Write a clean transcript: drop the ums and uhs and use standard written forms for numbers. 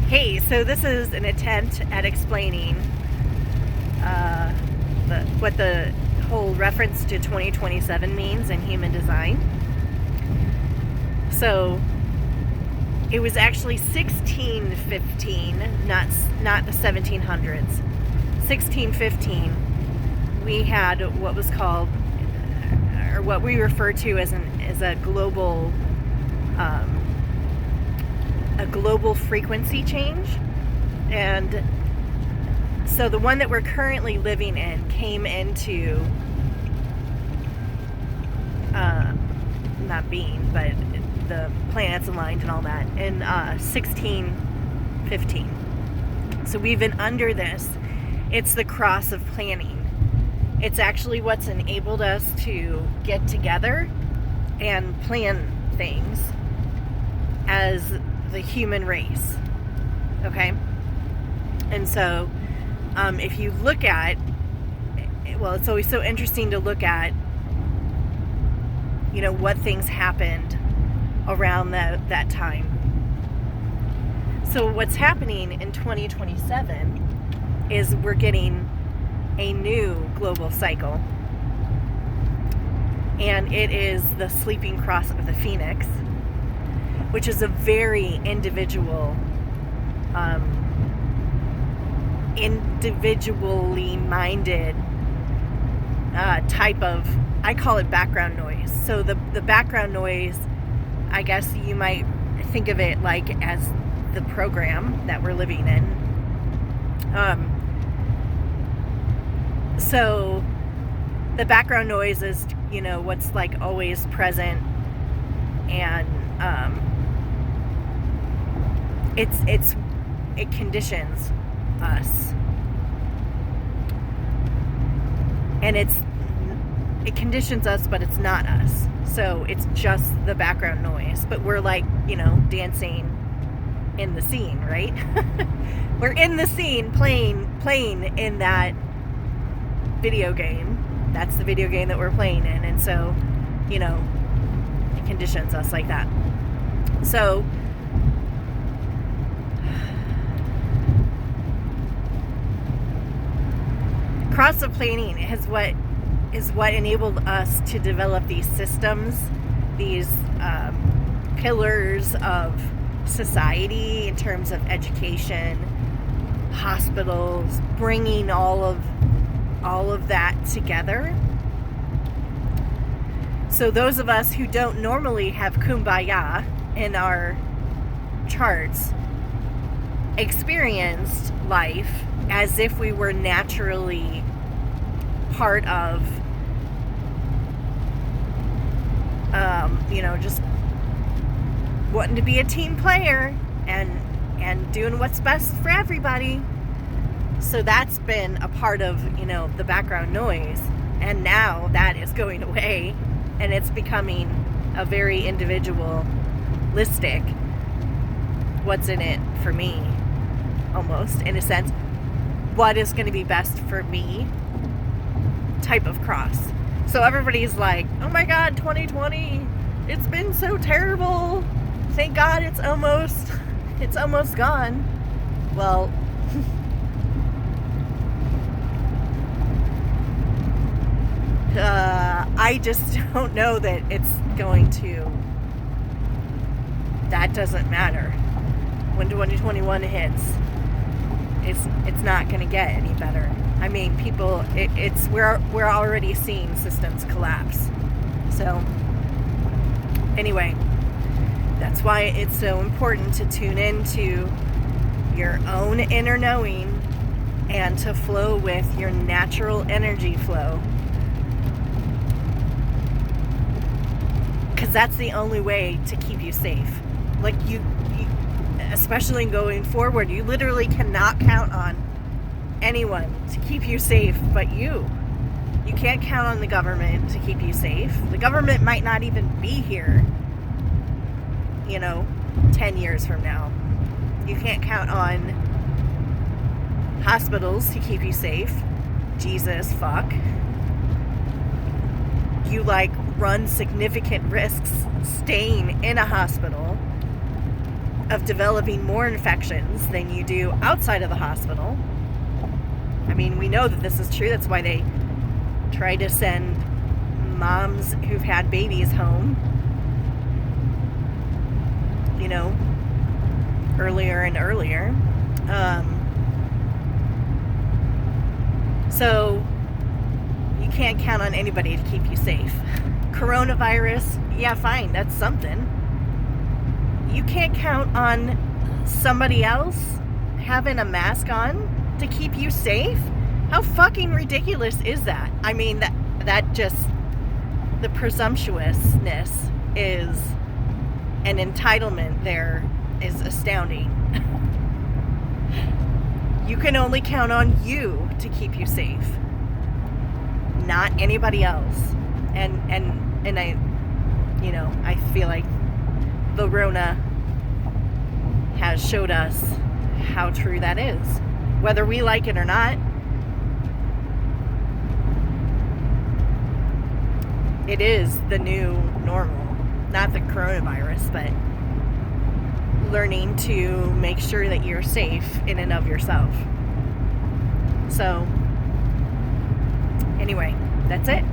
Hey, so this is an attempt at explaining what the whole reference to 2027 means in human design. So it was actually 1615, not the 1700s. 1615, we had what was called, or what we refer to as a global frequency change. And so the one that we're currently living in came into not being, but the planets aligned and all that in 1615. So we've been under this. It's the cross of planning. It's actually what's enabled us to get together and plan things as the human race. Okay? And so if you look at, well, it's always so interesting to look at, what things happened around that time. So what's happening in 2027 is we're getting a new global cycle, and it is the sleeping cross of the phoenix, which is a very individually minded type of, I call it background noise. So the background noise, I guess you might think of it like as the program that we're living in. So the background noise is, what's like always present, and it conditions us, and it conditions us, but it's not us. So it's just the background noise, but we're like, dancing in the scene, right? We're in the scene playing in that video game. That's the video game that we're playing in. And so, it conditions us like that. So cross of planning is what enabled us to develop these systems, these pillars of society in terms of education, hospitals, bringing all of that together. So those of us who don't normally have kumbaya in our charts experienced life as if we were naturally part of just wanting to be a team player and doing what's best for everybody. So that's been a part of, the background noise. And now that is going away, and it's becoming a very individualistic, what's in it for me, almost, in a sense, what is going to be best for me type of cross. So everybody's like, oh my God, 2020, it's been so terrible. Thank God it's almost gone. Well, I just don't know that it's going to, that doesn't matter. When 2021 hits, it's not going to get any better. I mean, people, we're already seeing systems collapse. So anyway, that's why it's so important to tune into your own inner knowing and to flow with your natural energy flow. Because that's the only way to keep you safe. Like you, especially going forward, you literally cannot count on anyone to keep you safe but you. You can't count on the government to keep you safe. The government might not even be here, 10 years from now. You can't count on hospitals to keep you safe. Jesus, fuck. You run significant risks staying in a hospital of developing more infections than you do outside of the hospital. I mean, we know that this is true. That's why they try to send moms who've had babies home, you know, earlier and earlier. So you can't count on anybody to keep you safe. Coronavirus, yeah, fine, that's something. You can't count on somebody else having a mask on to keep you safe? How fucking ridiculous is that? I mean, that just, the presumptuousness is an entitlement there is astounding. You can only count on you to keep you safe, not anybody else. And I, you know, I feel like the Rona has showed us how true that is, whether we like it or not. It is the new normal, not the coronavirus, but learning to make sure that you're safe in and of yourself. So, anyway, that's it.